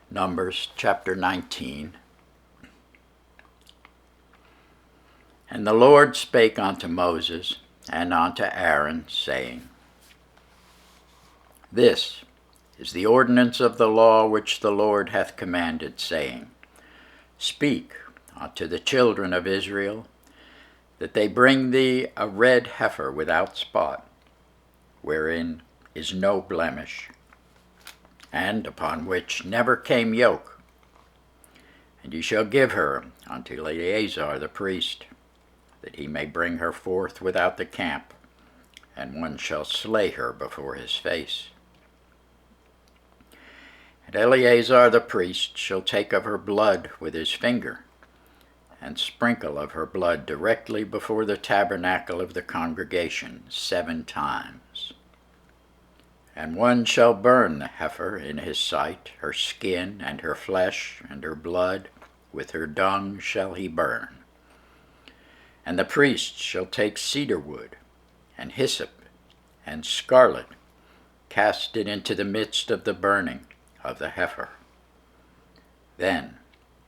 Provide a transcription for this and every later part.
Numbers chapter 19. And the Lord spake unto Moses and unto Aaron, saying, This is the ordinance of the law which the Lord hath commanded, saying, Speak unto the children of Israel, that they bring thee a red heifer without spot, wherein is no blemish, and upon which never came yoke. And ye shall give her unto Eleazar the priest, that he may bring her forth without the camp, and one shall slay her before his face. And Eleazar the priest shall take of her blood with his finger, and sprinkle of her blood directly before the tabernacle of the congregation 7 times. And one shall burn the heifer in his sight, her skin and her flesh and her blood, with her dung shall he burn. And the priest shall take cedar wood, and hyssop, and scarlet, cast it into the midst of the burning of the heifer. Then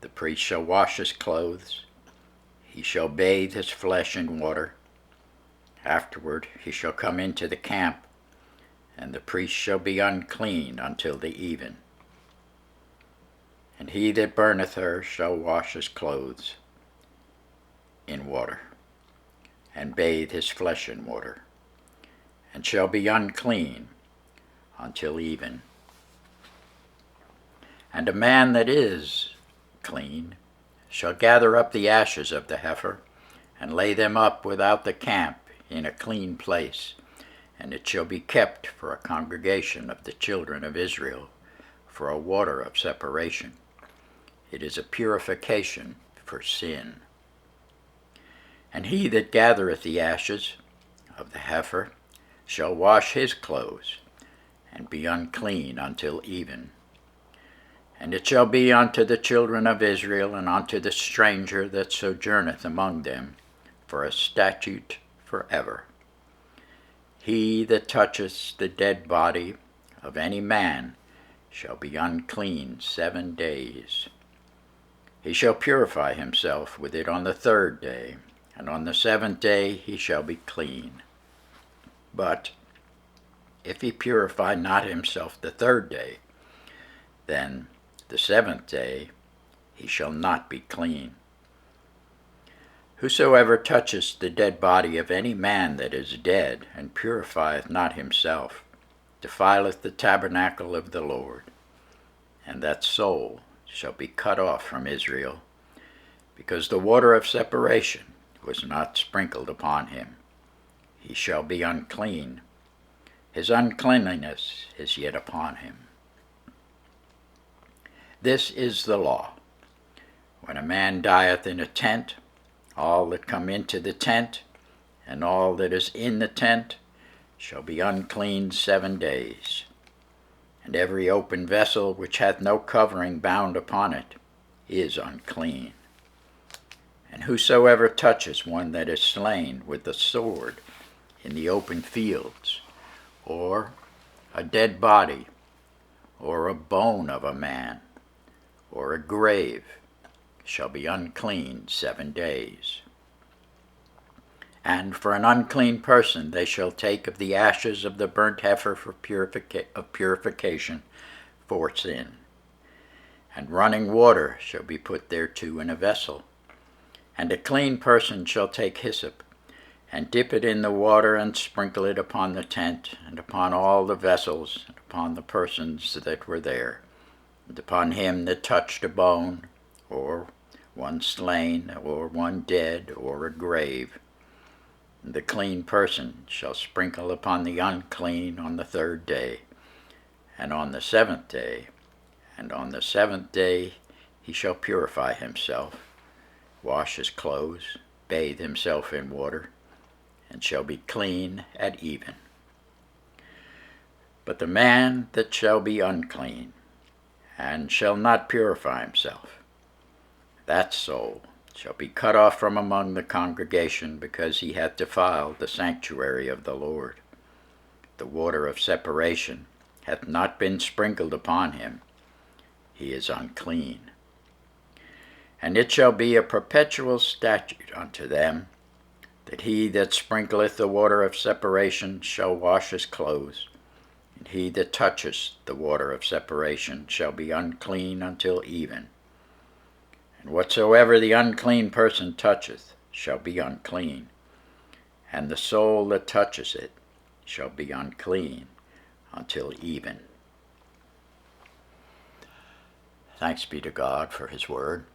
the priest shall wash his clothes, he shall bathe his flesh in water. Afterward he shall come into the camp, and the priest shall be unclean until the even. And he that burneth her shall wash his clothes in water, and bathe his flesh in water, and shall be unclean until even. And a man that is clean shall gather up the ashes of the heifer, and lay them up without the camp in a clean place, and it shall be kept for a congregation of the children of Israel, for a water of separation. It is a purification for sin. And he that gathereth the ashes of the heifer shall wash his clothes, and be unclean until even. And it shall be unto the children of Israel, and unto the stranger that sojourneth among them, for a statute forever. He that toucheth the dead body of any man shall be unclean 7 days. He shall purify himself with it on the 3rd day, and on the 7th day he shall be clean. But if he purify not himself the 3rd day, then the 7th day he shall not be clean. Whosoever toucheth the dead body of any man that is dead, and purifieth not himself, defileth the tabernacle of the Lord, and that soul shall be cut off from Israel, because the water of separation was not sprinkled upon him. He shall be unclean. His uncleanliness is yet upon him. This is the law. When a man dieth in a tent, all that come into the tent, and all that is in the tent, shall be unclean 7 days. And every open vessel which hath no covering bound upon it is unclean. And whosoever touches one that is slain with the sword in the open fields, or a dead body, or a bone of a man, or a grave, shall be unclean 7 days. And for an unclean person they shall take of the ashes of the burnt heifer for purification for sin. And running water shall be put thereto in a vessel. And a clean person shall take hyssop, and dip it in the water, and sprinkle it upon the tent, and upon all the vessels, and upon the persons that were there, and upon him that touched a bone, or one slain, or one dead, or a grave. And the clean person shall sprinkle upon the unclean on the 3rd day, and on the 7th day, and on the 7th day he shall purify himself, wash his clothes, bathe himself in water, and shall be clean at even. But the man that shall be unclean, and shall not purify himself, that soul shall be cut off from among the congregation, because he hath defiled the sanctuary of the Lord. The water of separation hath not been sprinkled upon him. he is unclean. And it shall be a perpetual statute unto them, that he that sprinkleth the water of separation shall wash his clothes, and he that toucheth the water of separation shall be unclean until even. And whatsoever the unclean person toucheth shall be unclean, and the soul that toucheth it shall be unclean until even. Thanks be to God for his word.